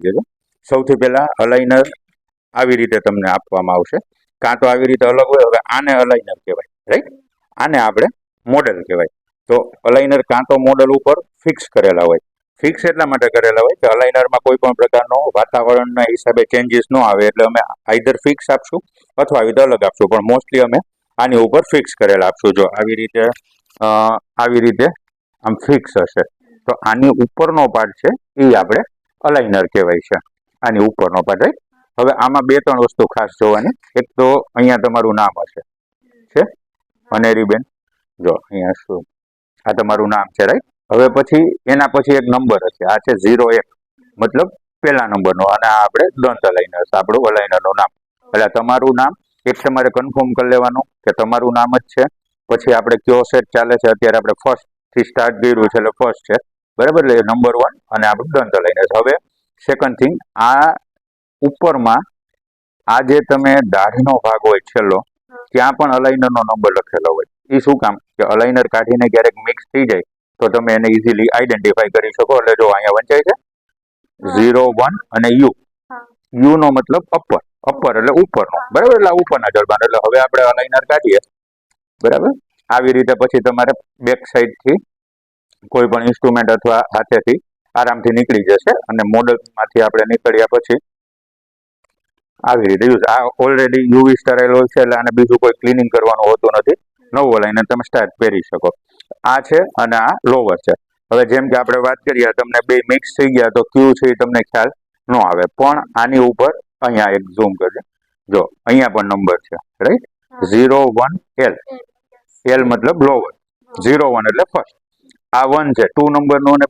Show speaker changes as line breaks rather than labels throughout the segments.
દેજો। સૌથી પહેલા અલાઇનર આવી રીતે તમને આપવામાં આવશે, કાં તો આવી રીતે અલગ હોય। હવે આને અલાઇનર કહેવાય, રાઈટ। આને આપણે મોડેલ કહેવાય। તો અલાઇનર કાં તો મોડેલ ઉપર ફિક્સ કરેલા હોય। ફિક્સ એટલા માટે કરેલા હોય કે અલાઇનરમાં કોઈ પણ પ્રકારનો વાતાવરણના હિસાબે ચેન્જીસ ન આવે, એટલે અમે આઈધર ફિક્સ આપશું અથવા આવી રીતે અલગ આપશું, પણ મોસ્ટલી અમે આની ઉપર ફિક્સ કરેલા આપશું। જો આવી રીતે આમ ફિક્સ હશે તો આની ઉપરનો પાર્ટ છે એ આપણે અલાઇનર કહેવાય છે, આની ઉપરનો પાર્ટ, રાઈટ। હવે આમાં બે ત્રણ વસ્તુ ખાસ જોવાની। એક તો અહીંયા તમારું નામ હશે, છે અનેરીબેન, જો અહીંયા શું આ તમારું નામ છે, રાઈટ। હવે પછી એના પછી એક નંબર હશે, આ છે 01, મતલબ પહેલા નંબરનો, અને આ આપણે દંત અલાઇનર છે, આપણું અલાઇનરનું નામ। એટલે તમારું નામ એક તમારે કન્ફર્મ કરી લેવાનું કે તમારું નામ જ છે। પછી આપણે કયો સેટ ચાલે છે, અત્યારે આપણે ફર્સ્ટ થી સ્ટાર્ટ કર્યું છે એટલે ફર્સ્ટ છે, બરાબર। એટલે નંબર 1 અને આપણું દંત અલાઇનર છે। હવે સેકન્ડ થિંગ, આ ઉપરમાં આ જે તમે દાઢીનો ભાગ હોય છેલ્લો, ત્યાં પણ અલાઇનરનો નંબર લખેલો હોય। એ શું કામ કે અલાઇનર કાઢીને ક્યારેક મિક્સ થઈ જાય તો તમે એને ઇઝીલી આઈડેન્ટિફાઈ કરી શકો। એટલે જો અહીંયા વંચાય છે 01 અને યુ, યુ નો મતલબ અપર, અપર એટલે ઉપરનો, બરાબર। એટલે ઉપરના જડબાનો, એટલે હવે આપણે અલાઇનર કાઢીએ, બરાબર। આવી રીતે પછી તમારે બેક સાઈડ થી કોઈ પણ ઇન્સ્ટ્રુમેન્ટ અથવા હાથેથી આરામથી નીકળી જશે। અને મોડલમાંથી આપણે નીકળ્યા પછી આવી રીતે યુઝ, આ ઓલરેડી યુવી સ્ટરાઇલ હોય છે એટલે આને બીજું કોઈ ક્લિનિંગ કરવાનું હોતું નથી। નવું અલાઇનર તમે સ્ટાર્ટ પહેરી શકો। આ છે અને આ લોવર છે। હવે જેમ કે આપણે વાત કરીએ, તમને બે મિક્સ થઈ ગયા તો ક્યુ છે એ તમને ખ્યાલ ન આવે, પણ આની ઉપર અહીંયા એક ઝૂમ કરજો, જો અહીંયા પણ નંબર છે, રાઈટ। 01L, L મતલબ લોવર, 01 એટલે ફર્સ્ટ, આ 1 છે, 2 નંબરનું અને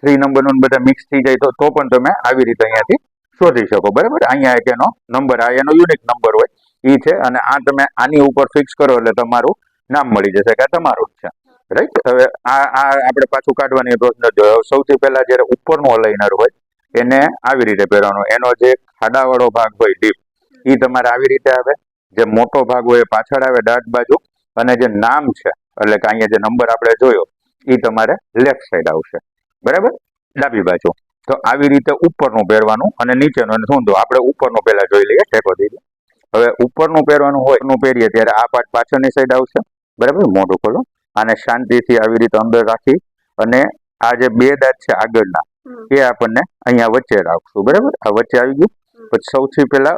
3 નંબરનું બધા મિક્સ થઈ જાય તો પણ તમે આવી રીતે અહીંયાથી શોધી શકો, બરાબર। અહીંયા એક એનો નંબર, આ એનો યુનિક નંબર હોય એ છે, અને આ તમે આની ઉપર ફિક્સ કરો એટલે તમારું નામ મળી જશે કે આ તમારું જ છે, રાઈટ। હવે આ આપણે પાછું કાઢવાની પ્રોસેસ જોયો। સૌથી પહેલા જ્યારે ઉપરનું અલાઇનર હોય એને આવી રીતે પહેરવાનું, એનો જે ખાડાવાળો ભાગ હોય ડીપ, એ તમારે આવી રીતે આવે, જે મોટો ભાગ હોય એ પાછળ આવે દાંત બાજુ, અને જે નામ છે એટલે કે અહીંયા જે નંબર આપણે જોયો એ તમારે લેફ્ટ સાઈડ આવશે, બરાબર, ડાબી બાજુ। તો આવી રીતે ઉપરનું પહેરવાનું અને નીચેનું, અને શું તો આપણે ઉપરનું પહેલા જોઈ લઈએ, ટેકો દીધો। હવે ઉપરનું પહેરવાનું હોય, ઉપરનું પહેરીએ ત્યારે આ પાર્ટ પાછળની સાઈડ આવશે, બરાબર। મોઢું ખોલો, આને શાંતિથી આવી રીતે અંદર રાખી અને આ જે બે દાંત છે આગળના એ આપણને અહીંયા વચ્ચે રાખશું, બરાબર। આ વચ્ચે આવી ગયું, પછી સૌથી પહેલા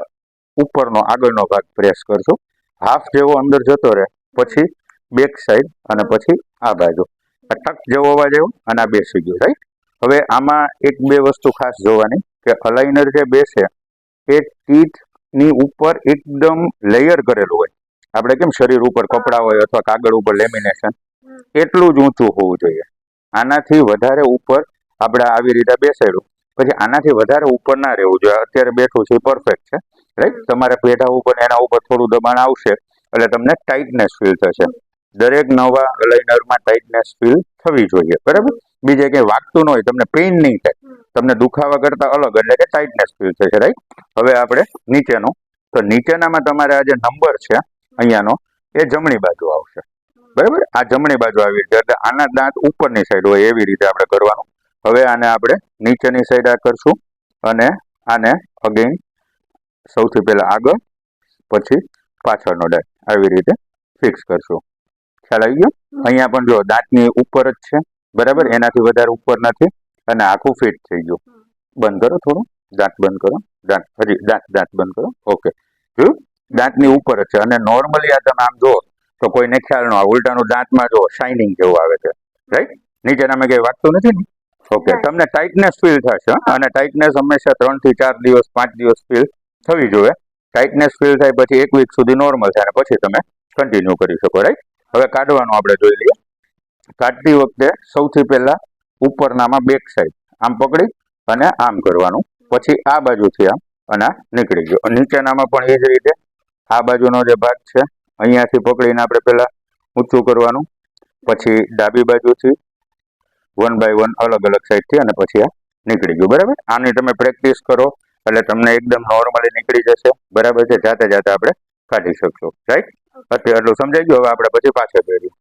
ઉપરનો આગળનો ભાગ પ્રેસ કરશું, હાફ જેવો અંદર જતો રહે, પછી બેક સાઈડ અને પછી આ બાજુ ટક જેવો અવાજ આવ્યો અને આ બેસી ગયું, રાઈટ। હવે આમાં એક બે વસ્તુ ખાસ જોવાની કે અલાઇનર જે બેસે એ ટીથ ની ઉપર એકદમ લેયર કરેલું હોય, આપણે કેમ શરીર ઉપર કપડા હોય અથવા કાગળ ઉપર લેમિનેશન, એટલું જ ઊંચું હોવું જોઈએ। આનાથી વધારે ઉપર આપણે આવી રીતે બેસાડ્યું પછી આનાથી વધારે ઉપર ના રહેવું જોઈએ। અત્યારે બેઠું છે પરફેક્ટ છે, રાઈટ। તમારે પેઢા ઉપર એના ઉપર થોડું દબાણ આવશે એટલે તમને ટાઈટનેસ ફીલ થશે। દરેક નવા અલાઇનરમાં ટાઈટનેસ ફીલ થવી જોઈએ, બરાબર। બીજે ક્યાંય વાગતું ન હોય, તમને પેઇન નહીં થાય, તમને દુખાવા કરતા અલગ, એટલે કે ટાઈટનેસ ફીલ થશે, રાઈટ। હવે આપણે નીચેનું, તો નીચેનામાં તમારે આ જે નંબર છે અહીંયાનો એ જમણી બાજુ આવશે, બરાબર। આ જમણી બાજુ આવી છે એટલે આના દાંત ઉપરની સાઈડ હોય એવી રીતે આપણે કરવાનું। હવે આને આપણે નીચેની સાઈડ આ કરશું અને આને અગેન સૌથી પહેલા આગળ પછી પાછળનો દાંત આવી રીતે ફિક્સ કરશું। ખ્યાલ આવી ગયો? અહીંયા પણ જો દાંતની ઉપર જ છે, બરાબર, એનાથી વધારે ઉપર નથી, અને આખું ફિટ થઈ ગયું। બંધ કરો થોડું, દાંત બંધ કરો, દાંત હજી દાંત બંધ કરો, ઓકે, જોયું, દાંતની ઉપર જ છે। અને નોર્મલી આ તમે આમ જુઓ તો કોઈને ખ્યાલ ન આવે, ઉલટાનું દાંતમાં જો શાઇનિંગ જેવું આવે છે, રાઈટ। નીચેનામાં કઈ વાગતું નથી ને, ઓકે। તમને ટાઈટનેસ ફીલ થશે, અને ટાઈટનેસ હંમેશા 3 થી 4 દિવસ 5 દિવસ ફીલ થવી જોઈએ। ટાઈટનેસ ફીલ થાય પછી 1 વીક સુધી નોર્મલ થાય અને પછી તમે કન્ટિન્યુ કરી શકો, રાઈટ। હવે કાઢવાનું આપણે જોઈ લઈએ। કાઢતી વખતે સૌથી પહેલા ઉપરનામાં બેક સાઈડ આમ પકડી અને આમ કરવાનું, પછી આ બાજુથી આમ અને આ નીકળી ગયો। નીચેનામાં પણ એ જ રીતે આ બાજુનો જે ભાગ છે અહીંયાથી પકડીને આપણે પહેલા ઊંચું કરવાનું, પછી ડાબી બાજુથી 1 બાય 1 અલગ અલગ સાઈડથી, અને પછી આ નીકળી ગયું, બરાબર। આની તમે પ્રેક્ટિસ કરો એટલે તમને એકદમ નોર્મલી નીકળી જશે, બરાબર છે। જાતે જાતે આપણે કાઢી શકશો, રાઈટ। અત્યારે એટલું સમજાઈ ગયું, હવે આપણે પછી પાછળ કરીએ।